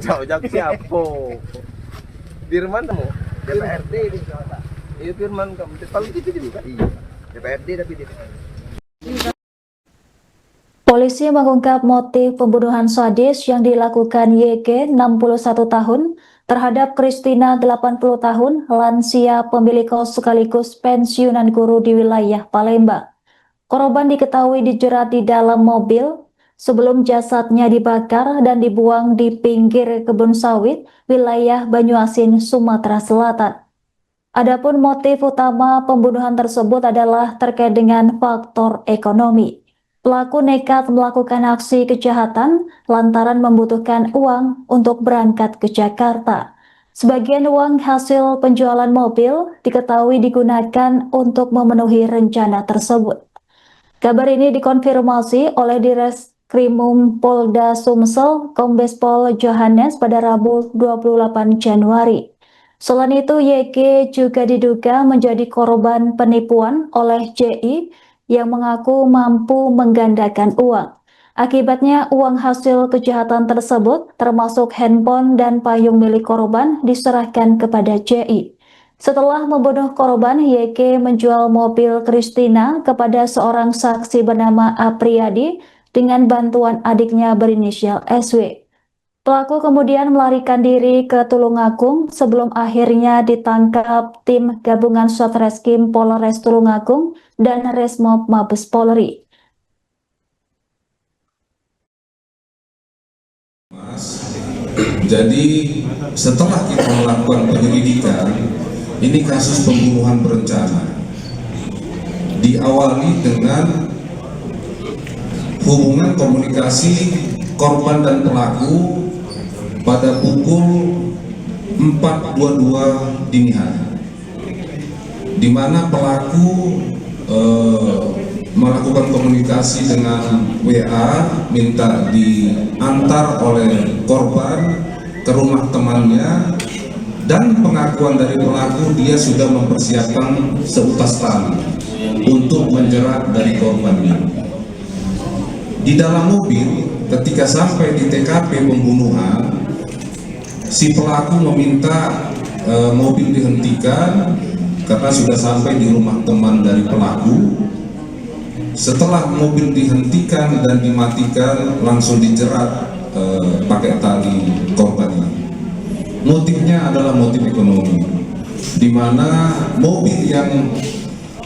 Ojak siapa? Firman kamu? DPRD di sana. Iya Firman kamu. Kalau gitu juga. Iya. DPRD tapi dia. Polisi mengungkap motif pembunuhan sadis yang dilakukan YG 61 tahun terhadap Christina 80 tahun, lansia pemilik kos sekaligus pensiunan guru di wilayah Palembang. Korban diketahui dijerat di dalam mobil sebelum jasadnya dibakar dan dibuang di pinggir kebun sawit wilayah Banyuasin, Sumatera Selatan. Adapun motif utama pembunuhan tersebut adalah terkait dengan faktor ekonomi. Pelaku nekat melakukan aksi kejahatan lantaran membutuhkan uang untuk berangkat ke Jakarta. Sebagian uang hasil penjualan mobil diketahui digunakan untuk memenuhi rencana tersebut. Kabar ini dikonfirmasi oleh Direskrimum Polda Sumsel, Kombes Pol Johannes pada Rabu 28 Januari. Selain itu, YG juga diduga menjadi korban penipuan oleh JI yang mengaku mampu menggandakan uang. Akibatnya, uang hasil kejahatan tersebut, termasuk handphone dan payung milik korban, diserahkan kepada JI. Setelah membunuh korban, YG menjual mobil Christina kepada seorang saksi bernama Apriyadi dengan bantuan adiknya berinisial SW. Pelaku kemudian melarikan diri ke Tulungagung sebelum akhirnya ditangkap tim gabungan Satreskrim Polres Tulungagung dan Resmob Mabes Polri. Jadi setelah kita melakukan penyelidikan, ini kasus pembunuhan berencana. Diawali dengan hubungan komunikasi korban dan pelaku pada pukul 4.22 dini hari, di mana pelaku melakukan komunikasi dengan WA, minta diantar oleh korban ke rumah temannya, dan pengakuan dari pelaku dia sudah mempersiapkan seutas tali untuk menjerat dari korbannya. Di dalam mobil, ketika sampai di TKP pembunuhan, si pelaku meminta mobil dihentikan karena sudah sampai di rumah teman dari pelaku. Setelah mobil dihentikan dan dimatikan, langsung dijerat pakai tali korban ini. Motifnya adalah motif ekonomi, di mana mobil yang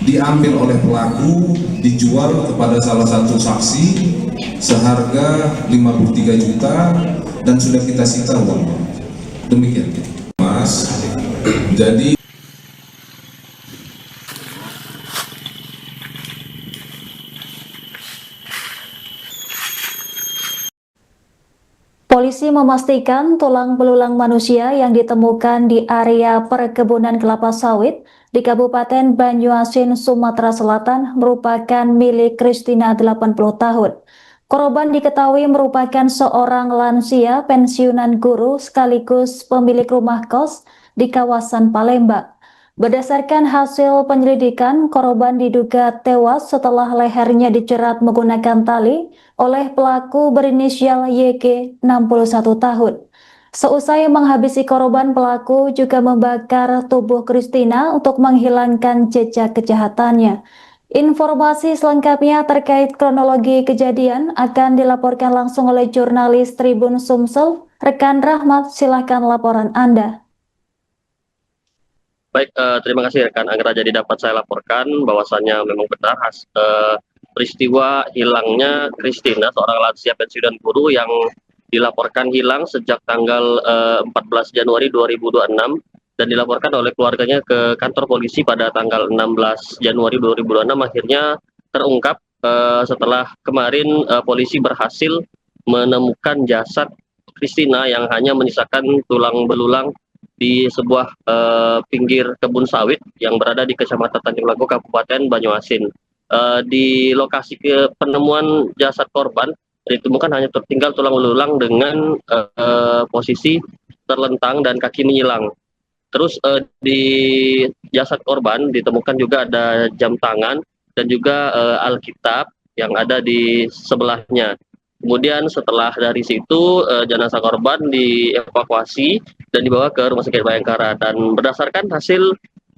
diambil oleh pelaku dijual kepada salah satu saksi seharga 53 juta dan sudah kita sita uang. Demikian, Mas. Jadi Polisi memastikan tulang belulang manusia yang ditemukan di area perkebunan kelapa sawit di Kabupaten Banyuasin, Sumatera Selatan merupakan milik Christina 80 tahun. Korban diketahui merupakan seorang lansia pensiunan guru sekaligus pemilik rumah kos di kawasan Palembang. Berdasarkan hasil penyelidikan, korban diduga tewas setelah lehernya dijerat menggunakan tali oleh pelaku berinisial YG 61 tahun. Seusai menghabisi korban, pelaku juga membakar tubuh Christina untuk menghilangkan jejak kejahatannya. Informasi selengkapnya terkait kronologi kejadian akan dilaporkan langsung oleh jurnalis Tribun Sumsel. Rekan Rahmat, silakan laporan Anda. Baik, terima kasih rekan Anggra. Jadi dapat saya laporkan bahwasannya memang benar peristiwa hilangnya Christina, seorang lansia pensiunan guru yang dilaporkan hilang sejak tanggal 14 Januari 2026 dan dilaporkan oleh keluarganya ke kantor polisi pada tanggal 16 Januari 2026. Akhirnya terungkap setelah kemarin polisi berhasil menemukan jasad Christina yang hanya menyisakan tulang belulang di sebuah pinggir kebun sawit yang berada di Kecamatan Tanjung Lago, Kabupaten Banyuasin. Di lokasi penemuan jasad korban ditemukan hanya tertinggal tulang belulang dengan posisi terlentang dan kaki menyilang. Terus di jasad korban ditemukan juga ada jam tangan dan juga Alkitab yang ada di sebelahnya. Kemudian setelah dari situ jenazah korban dievakuasi dan dibawa ke Rumah Sakit Bayangkara, dan berdasarkan hasil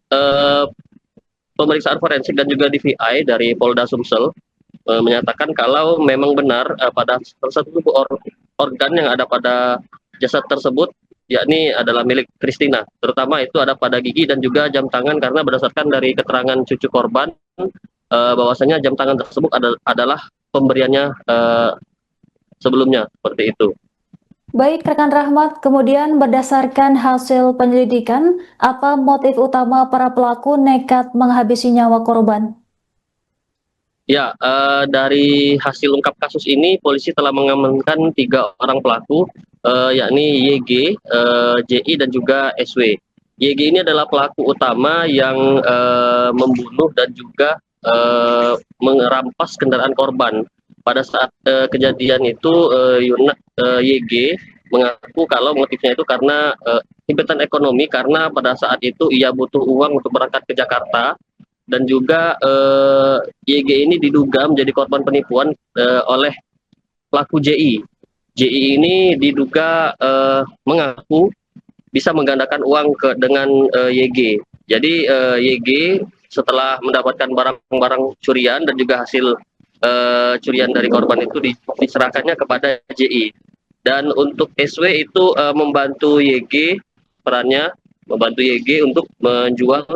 eh, pemeriksaan forensik dan juga DVI dari Polda Sumsel menyatakan kalau memang benar pada salah satu organ yang ada pada jasad tersebut yakni adalah milik Christina, terutama itu ada pada gigi dan juga jam tangan, karena berdasarkan dari keterangan cucu korban bahwasanya jam tangan tersebut adalah pemberiannya sebelumnya, seperti itu. Baik, rekan Rahmat, kemudian berdasarkan hasil penyelidikan, apa motif utama para pelaku nekat menghabisi nyawa korban? Ya, dari hasil ungkap kasus ini, polisi telah mengamankan 3 orang pelaku, yakni YG, JI, dan juga SW. YG ini adalah pelaku utama yang membunuh dan juga merampas kendaraan korban. Pada saat kejadian itu, YG mengaku kalau motifnya itu karena himpitan ekonomi, karena pada saat itu ia butuh uang untuk berangkat ke Jakarta, dan juga YG ini diduga menjadi korban penipuan oleh pelaku JI. JI ini diduga mengaku bisa menggandakan uang dengan YG. Jadi YG setelah mendapatkan barang-barang curian dan juga hasil curian dari korban itu diserahkannya kepada JI. Dan untuk SW itu membantu YG, perannya membantu YG untuk menjual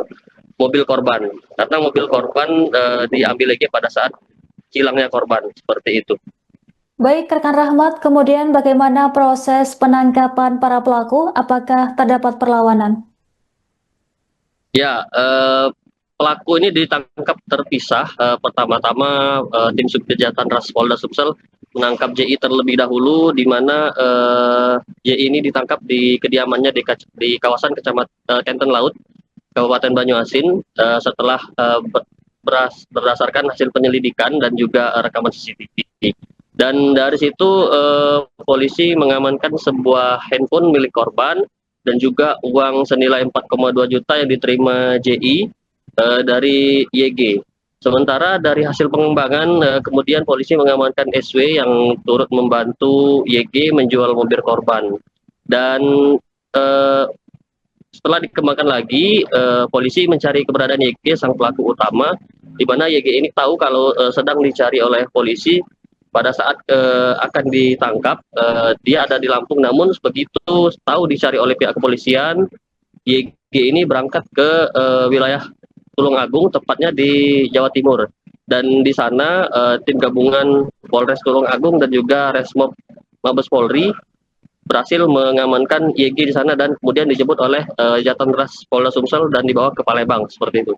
mobil korban, karena mobil korban diambil lagi pada saat hilangnya korban, seperti itu. Baik, rekan Rahmat, kemudian bagaimana proses penangkapan para pelaku? Apakah terdapat perlawanan? Ya, pelaku ini ditangkap terpisah. Pertama-tama tim Subkejahatan Ras Polda Sumsel menangkap JI terlebih dahulu, di mana JI ini ditangkap di kediamannya di kawasan Kenten Laut, Kabupaten Banyuasin, setelah berdasarkan hasil penyelidikan dan juga rekaman CCTV. Dan dari situ polisi mengamankan sebuah handphone milik korban dan juga uang senilai 4,2 juta yang diterima JI dari YG. Sementara dari hasil pengembangan, kemudian polisi mengamankan SW yang turut membantu YG menjual mobil korban. Dan setelah dikembangkan lagi, polisi mencari keberadaan YG, sang pelaku utama, di mana YG ini tahu kalau sedang dicari oleh polisi. Pada saat akan ditangkap, dia ada di Lampung, namun begitu tahu dicari oleh pihak kepolisian, YG ini berangkat ke wilayah Tulungagung, tepatnya di Jawa Timur. Dan di sana tim gabungan Polres Tulungagung dan juga Resmob Mabes Polri berhasil mengamankan YG di sana, dan kemudian dijemput oleh Jatan Ras Polda Sumsel dan dibawa ke Palembang, seperti itu.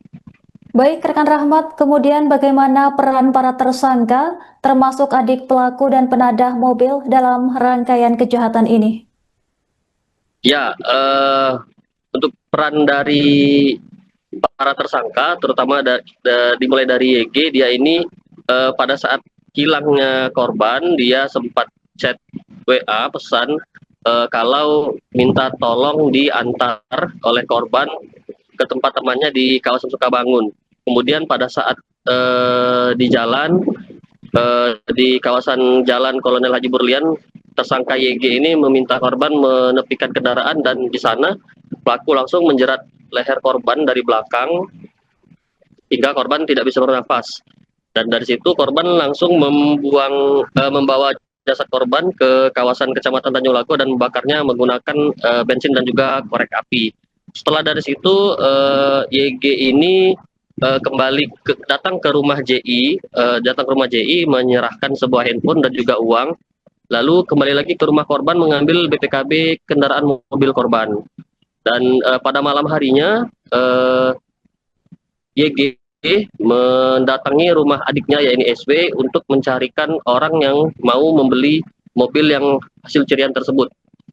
Baik, rekan Rahmat, kemudian bagaimana peran para tersangka, termasuk adik pelaku dan penadah mobil dalam rangkaian kejahatan ini? Ya, untuk peran dari para tersangka, terutama dimulai dari YG, dia ini pada saat hilangnya korban, dia sempat chat WA pesan kalau minta tolong diantar oleh korban ke tempat temannya di kawasan Sukabangun. Kemudian pada saat di jalan di kawasan Jalan Kolonel Haji Burlian, tersangka YG ini meminta korban menepikan kendaraan, dan di sana pelaku langsung menjerat leher korban dari belakang hingga korban tidak bisa bernafas. Dan dari situ korban langsung membawa jasad korban ke kawasan Kecamatan Tanjung Lago dan membakarnya menggunakan bensin dan juga korek api. Setelah dari situ YG ini kembali datang ke rumah JI, menyerahkan sebuah handphone dan juga uang, lalu kembali lagi ke rumah korban mengambil BPKB kendaraan mobil korban. Dan pada malam harinya YG mendatangi rumah adiknya, yaitu SW, untuk mencarikan orang yang mau membeli mobil yang hasil curian tersebut.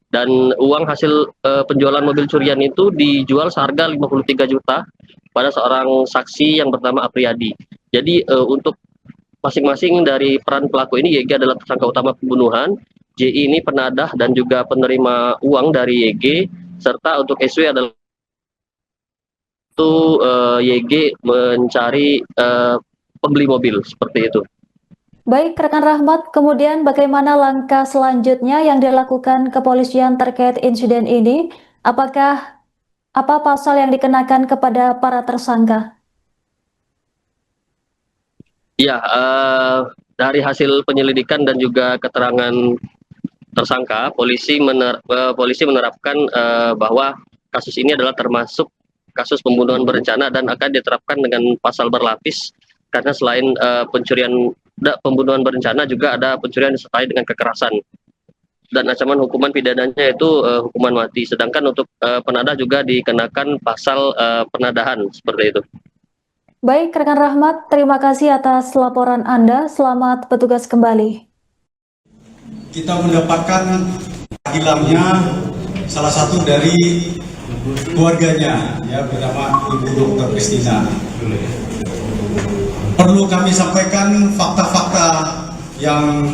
Dan uang hasil penjualan mobil curian itu dijual seharga 53 juta pada seorang saksi yang bernama Apriyadi. Jadi untuk masing-masing dari peran pelaku ini, YG adalah tersangka utama pembunuhan, JI ini penadah dan juga penerima uang dari YG, serta untuk SW adalah YG mencari pembeli mobil, seperti itu. Baik, rekan Rahmat, kemudian bagaimana langkah selanjutnya yang dilakukan kepolisian terkait insiden ini? Apakah apa pasal yang dikenakan kepada para tersangka? Ya, dari hasil penyelidikan dan juga keterangan tersangka, polisi menerapkan bahwa kasus ini adalah termasuk kasus pembunuhan berencana dan akan diterapkan dengan pasal berlapis, karena selain pembunuhan berencana juga ada pencurian disertai dengan kekerasan, dan ancaman hukuman pidananya itu hukuman mati. Sedangkan untuk penadah juga dikenakan pasal penadahan, seperti itu. Baik, rekan Rahmat, terima kasih atas laporan Anda. Selamat bertugas kembali. Kita mendapatkan hilangnya salah satu dari keluarganya, ya, bernama Ibu Dr. Kristina. Perlu kami sampaikan fakta-fakta yang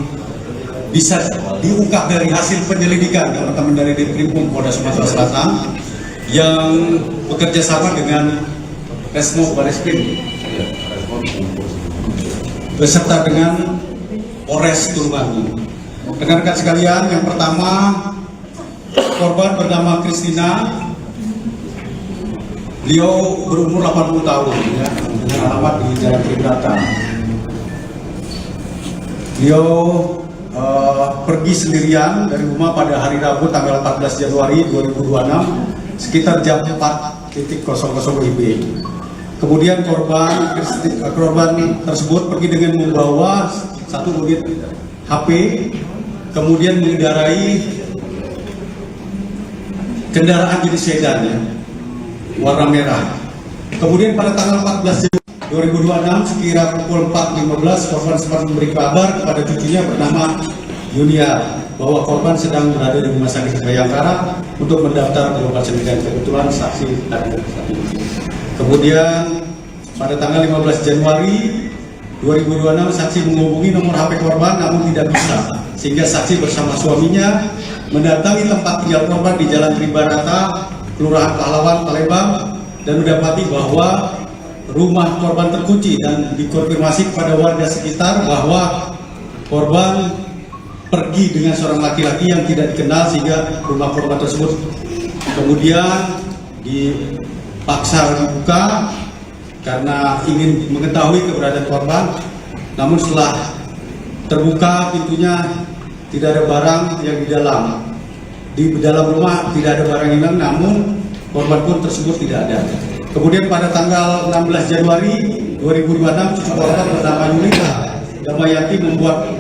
bisa diungkap dari hasil penyelidikan teman-teman dari Ditkrimum Polda Sumatera Selatan yang bekerja sama dengan Resmo Bareskrim beserta dengan Polres Tulungagung. Rekan-rekan sekalian, yang pertama, korban bernama Kristina. Beliau berumur 80 tahun, ya, dengan alamat di Jalan Tribrata. Beliau pergi sendirian dari rumah pada hari Rabu tanggal 14 Januari 2026 sekitar jam 4.00 WIB. Kemudian korban tersebut pergi dengan membawa satu unit HP, kemudian mengendarai kendaraan jenis sedan, ya, warna merah. Kemudian pada tanggal 14 Januari 2026 sekira pukul 4.15 korban sempat memberi kabar kepada cucunya bernama Yunia bahwa korban sedang berada di rumah sakit Bayangkara untuk mendaftar berobat dan kebetulan saksi tadi. Kemudian pada tanggal 15 Januari 2026 saksi menghubungi nomor HP korban namun tidak bisa, sehingga saksi bersama suaminya mendatangi tempat tinggal korban di Jalan Tribarata, Kelurahan Pahlawan, Palembang, dan mendapati bahwa rumah korban terkunci dan dikonfirmasi kepada warga sekitar bahwa korban pergi dengan seorang laki-laki yang tidak dikenal, sehingga rumah korban tersebut kemudian dipaksa dibuka karena ingin mengetahui keberadaan korban. Namun setelah terbuka pintunya tidak ada barang yang di dalam. Di dalam rumah tidak ada barang hilang, namun korban pun tersebut tidak ada. Kemudian pada tanggal 16 Januari 2026 cucu korban bernama Yulita Damayanti membuat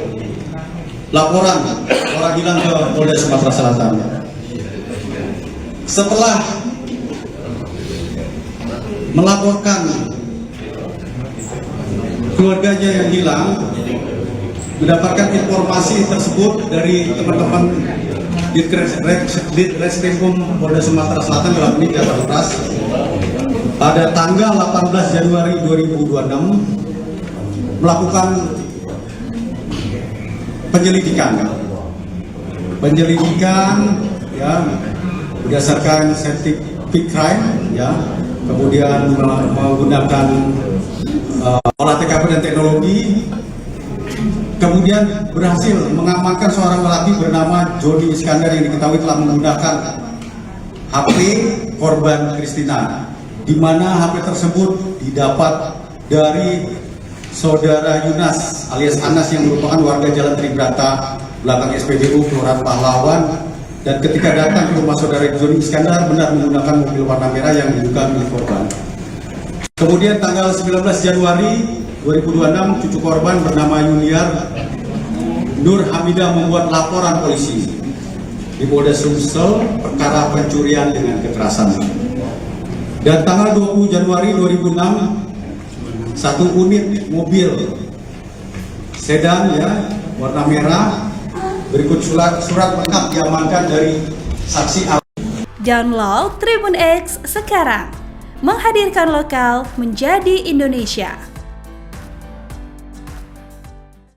laporan orang hilang ke Polda Sumatera Selatan. Setelah melaporkan keluarganya yang hilang, mendapatkan informasi tersebut dari teman-teman Ditkrimum Polda Sumatera Selatan dalam ini Jakarta Utara. Pada tanggal 18 Januari 2026 melakukan penyelidikan, ya, berdasarkan scientific crime, ya, kemudian menggunakan olah TKP dan teknologi, kemudian berhasil mengamankan seorang lelaki bernama Jody Iskandar yang diketahui telah menggunakan HP korban Kristina, di mana HP tersebut didapat dari saudara Yunas alias Anas yang merupakan warga Jalan Tribrata belakang SPBU Kelurahan Pahlawan, dan ketika datang ke rumah saudara Jody Iskandar benar menggunakan mobil warna merah yang diduga milik korban. Kemudian tanggal 19 Januari 2026 cucu korban bernama Yuniar Nur Hamidah membuat laporan polisi di Polda Sumsel perkara pencurian dengan kekerasan. Dan tanggal 20 Januari 2006 satu unit mobil sedan, ya, warna merah berikut surat lengkap diamankan dari saksi. Download Tribun X sekarang, menghadirkan lokal menjadi Indonesia.